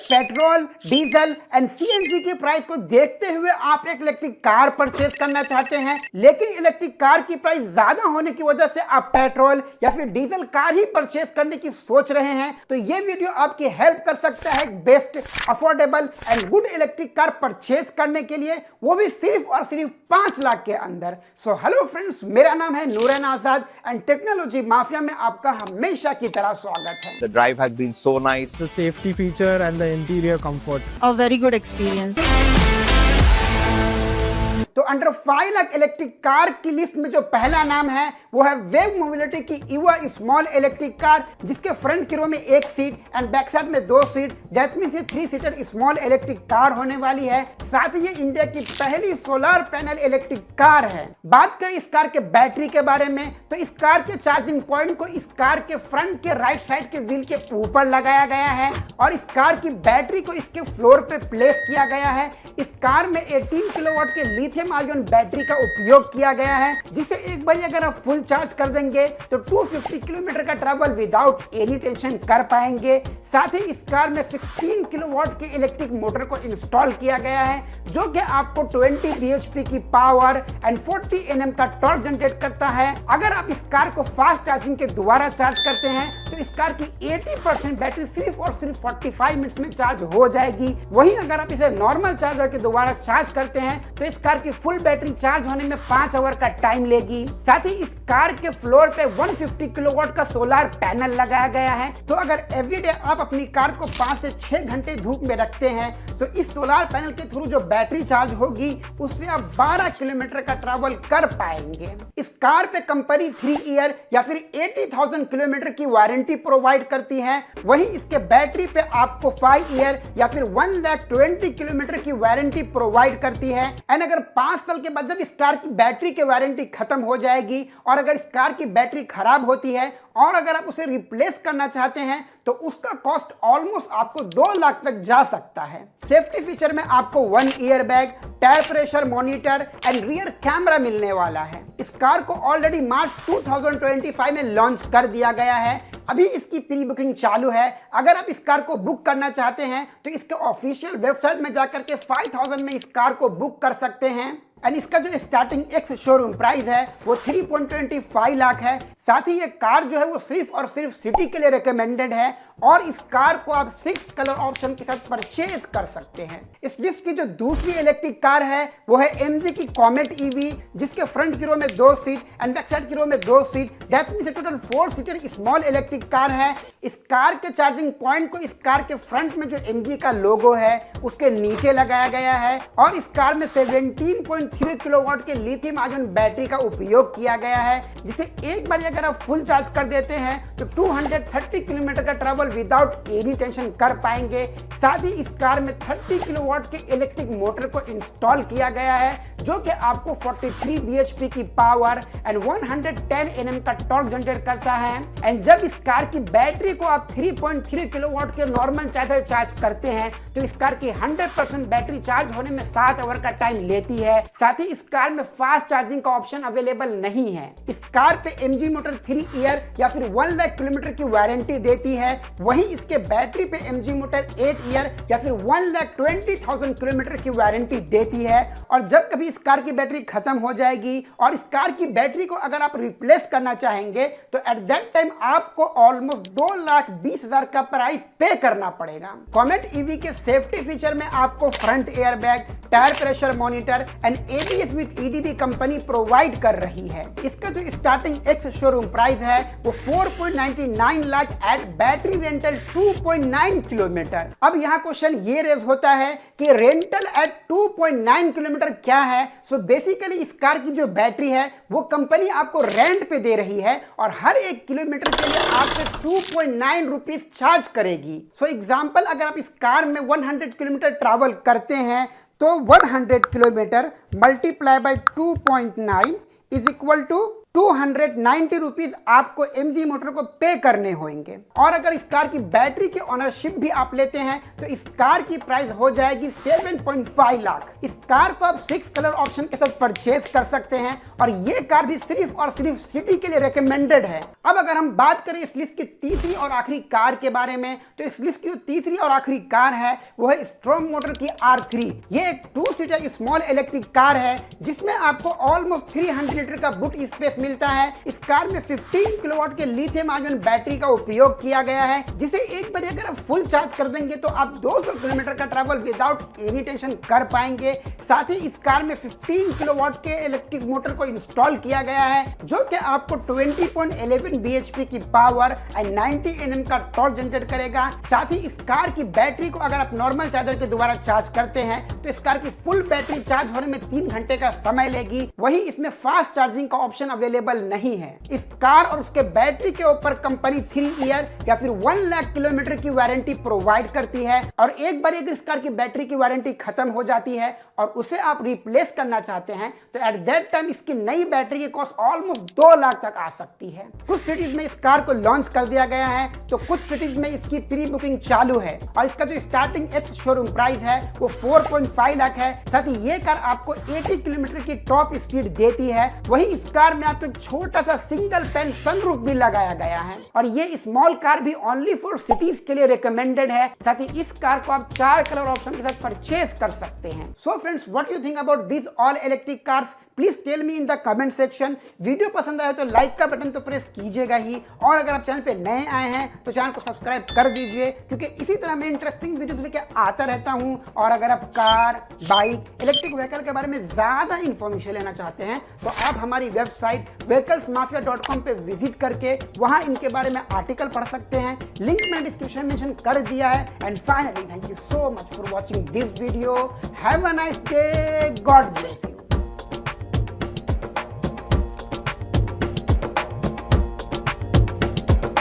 Petrol, diesel and CNG की price को देखते हुए आप एक इलेक्ट्रिक कार परचेज करना चाहते हैं, लेकिन इलेक्ट्रिक कार की प्राइस ज्यादा होने की वजह से आप पेट्रोल या फिर डीजल कार ही परचेज करने की सोच रहे हैं, तो ये वीडियो आपकी हेल्प कर सकता है best, affordable and good electric car purchase करने के लिए, वो भी सिर्फ और सिर्फ 5 लाख के अंदर। सो हेलो फ्रेंड्स, मेरा नाम है नूरैन आजाद एंड टेक्नोलॉजी माफिया में आपका हमेशा की तरह स्वागत है। The drive has been so nice. The safety feature and the interior comfort. A very good experience. तो अंडर 5 लाख इलेक्ट्रिक कार की लिस्ट में जो पहला नाम है वो है वेव मोबिलिटी की ईवा स्मॉल इलेक्ट्रिक कार, जिसके फ्रंट की रो में 1 सीट एंड बैक साइड में 2 सीट, दैट मींस ये 3 सीटर स्मॉल इलेक्ट्रिक कार होने वाली है। साथ ही ये इंडिया की पहली सोलर पैनल इलेक्ट्रिक कार है। बात करें इस कार के बैटरी के बारे में, तो इस कार के चार्जिंग पॉइंट को इस कार के फ्रंट के राइट साइड के व्हील के ऊपर लगाया गया है और इस कार की बैटरी को इसके फ्लोर पे प्लेस किया गया है। इस कार में 18 किलोवाट के लिथियम आयन बैटरी का उपयोग किया गया है, जिसे एक बार अगर आप फुल चार्ज कर देंगे तो 250 किलोमीटर का ट्रैवल विदाउट एनी टेंशन कर पाएंगे। साथ ही इस कार में 16 किलोवाट के इलेक्ट्रिक मोटर को इंस्टॉल किया गया है, जो कि आपको 20 bhp की पावर एंड 40 Nm का टॉर्क जनरेट करता है। अगर आप इस कार को फास्ट चार्जिंग के द्वारा चार्ज करते हैं तो इस कार की 80% बैटरी सिर्फ और सिर्फ 45 मिनट्स में चार्ज हो जाएगी। वहीं अगर आप इसे नॉर्मल चार्जर के द्वारा चार्ज करते हैं तो इस कार की फुल बैटरी चार्ज होने में 5 आवर का टाइम लेगी। साथ ही इस कार के फ्लोर पे 150 किलोवाट का सोलर पैनल लगाया गया है। तो अगर एवरीडे आप अपनी कार को 5 से 6 घंटे धूप में रखते हैं तो इस सोलर पैनल के थ्रू जो बैटरी चार्ज होगी उससे आप 12 किलोमीटर का ट्रैवल कर पाएंगे। इस कार पे कंपनी 3 ईयर या फिर 80,000 किलोमीटर की वारंटी प्रोवाइड करती है। वहीं इसके बैटरी पे आपको 5 ईयर या फिर 1,20,000 किलोमीटर की वारंटी प्रोवाइड करती है। एंड अगर 5 साल के बाद जब इस कार की बैटरी की वारंटी खत्म हो जाएगी और अगर इस कार की बैटरी खराब होती है और अगर आप उसे रिप्लेस करना चाहते हैं तो उसका कॉस्ट ऑलमोस्ट आपको 2 लाख तक जा सकता है। सेफ्टी फीचर में आपको 1 year bag, tyre pressure monitor and rear camera मिलने वाला है। इस कार को ऑलरेडी मार्च 2025 में लॉन्च कर दिया गया है। अभी इसकी प्री बुकिंग चालू है। अगर आप इस कार को बुक करना चाहते हैं तो इसके ऑफिशियल वेबसाइट में जाकर के 5000 में इस कार को बुक कर सकते हैं। एंड इसका जो स्टार्टिंग एक्स शोरूम प्राइस है वो 3.25 लाख है। साथ ही ये कार जो है वो सिर्फ और सिर्फ सिटी के लिए रिकमेंडेड है और इस कार को आप 6 कलर ऑप्शन के साथ परचेज कर सकते हैं। इस लिस्ट की जो दूसरी इलेक्ट्रिक कार है वो है MG की कॉमेट EV, जिसके फ्रंट की रो में 2 सीट एंड बैक साइड की रो में 2 seat, that means total 4 seater small electric car है। इस कार के चार्जिंग पॉइंट को इस कार के फ्रंट में जो MG का लोगो है उसके नीचे लगाया गया है और इस कार में 17.3 किलोवाट के लिथियम आयन बैटरी का उपयोग किया गया है, जिसे एक बार अगर आप फुल चार्ज कर देते हैं तो 230 किलोमीटर का ट्रैवल विदाउट एनी टेंशन कर पाएंगे। साथ ही इस कार में 30 किलोवाट के इलेक्ट्रिक मोटर को इंस्टॉल किया गया है, जो कि आपको 43 bhp की पावर एंड 110 Nm का टॉर्क जनरेट करता है। एंड जब इस कार की बैटरी को आप 3.3 किलोवाट के नॉर्मल चार्जर चार्ज करते हैं तो इस कार की 100% बैटरी चार्ज होने में 7 आवर का टाइम लेती है। साथ ही इस कार में फास्ट चार्जिंग का ऑप्शन अवेलेबल नहीं है। इस कार पे MG मोटर 3 ईयर या फिर 1 लाख किलोमीटर की वारंटी देती है। वहीं इसके बैटरी पे MG मोटर 8 ईयर या फिर 1,20,000 किलोमीटर की वारंटी देती है। और जब कभी इस कार की बैटरी खत्म हो जाएगी और इस कार की बैटरी को अगर आप रिप्लेस करना चाहेंगे तो एट दैट टाइम आपको ऑलमोस्ट 2,20,000 का प्राइस पे करना पड़ेगा। कॉमेट EV के सेफ्टी फीचर में आपको front air bag, tyre pressure monitor and ABS with EDB company provide कर रही है। इसका जो स्टार्टिंग एक्स शोरूम प्राइस है वो 4.99 lakh at battery rental 2.9 kilometre. अब यहाँ क्वेश्चन ये रेज होता है कि रेंटल एट 2.9 किलोमीटर क्या है। सो बेसिकली इस कार की जो बैटरी है वो कंपनी आपको रेंट पे दे रही है और हर 1 किलोमीटर के लिए आपसे 2.9 रुपीज चार्ज करेगी। सो एग्जाम्पल, अगर आप इस कार में 100 किलोमीटर ट्रैवल करते हैं तो 100 kilometre multiply by 2.9 is equal to 290 rupees आपको MG मोटर को पे करने होंगे। और अगर इस कार की बैटरी की ओनरशिप भी आप लेते हैं तो इस कार की प्राइस हो जाएगी 7.5 लाख। इस कार को आप 6 कलर ऑप्शन के साथ परचेज कर सकते हैं और ये कार भी सिर्फ और सिर्फ सिटी के लिए रिकमेंडेड है। अब अगर हम बात करें इस लिस्ट की तीसरी और आखिरी कार के बारे में, तो इस लिस्ट की तीसरी और आखिरी कार है वो है स्ट्रॉन्ग मोटर की R3। ये एक 2 सीटर स्मॉल इलेक्ट्रिक कार है जिसमें आपको ऑलमोस्ट 300 लीटर का बूट स्पेस मिलता है। इस कार में 15 किलोवाट के लिथियम आयन बैटरी का उपयोग किया गया है, जिसे एक बार अगर आप फुल चार्ज कर देंगे तो आप 200 किलोमीटर का ट्रैवल विदाउट एनी टेंशन कर पाएंगे। साथ ही इस कार में 15 किलोवाट के इलेक्ट्रिक मोटर को इंस्टॉल किया गया है जो कि आपको 20.11 bhp की पावर एंड 90 Nm का टॉर्क जनरेट करेगा। साथ ही इस कार की बैटरी को अगर आप नॉर्मल चार्जर के द्वारा चार्ज करते हैं तो इस कार की फुल बैटरी चार्ज होने में 3 घंटे का समय लेगी। वहीं इसमें फास्ट चार्जिंग का ऑप्शन अवेलेबल नहीं है। इस कार और उसके बैटरी के ऊपर कंपनी 3 ईयर या फिर 1 लाख किलोमीटर की वारंटी प्रोवाइड करती है और एक बार अगर इस कार की बैटरी की वारंटी खत्म हो जाती है और उसे आप रिप्लेस करना चाहते हैं तो एट दैट टाइम इसकी नई बैटरी की कॉस्ट ऑलमोस्ट 2 लाख तक आ सकती है। कुछ सिटीज में इस कार को लॉन्च कर दिया गया है तो कुछ सिटीज में इसकी प्री बुकिंग चालू है और इसका जो स्टार्टिंग एक्स शोरूम प्राइस है वो 4.5 लाख है। साथ ही ये कार आपको 80 किलोमीटर की टॉप स्पीड देती है। वही इस कार में आपको एक छोटा सा सिंगल पैन सनरूफ भी लगाया गया है और ये स्मॉल कार भी ओनली फॉर सिटीज के लिए रिकमेंडेड है। साथ ही इस कार को आप 4 कलर ऑप्शन के साथ परचेज कर सकते हैं। So friends, what you think about this all electric cars? Please tell me in the comment section. Video पसंद आया तो लाइक का बटन तो प्रेस कीजिएगा ही और अगर आप चैनल पे नए आए हैं तो चैनल को सब्सक्राइब कर दीजिए क्योंकि इसी तरह मैं इंटरेस्टिंग वीडियोस लेके आता रहता हूं। और अगर आप कार, बाइक, इलेक्ट्रिक व्हीकल के बारे में ज्यादा इंफॉर्मेशन लेना चाहते हैं तो आप हमारी वेबसाइट vehiclesmafia.com पे विजिट करके वहां इनके बारे में आर्टिकल पढ़ सकते हैं। लिंक मैंने डिस्क्रिप्शन में मेंशन कर दिया है। And finally, thank you so much for watching this video. Have a nice day. God bless you.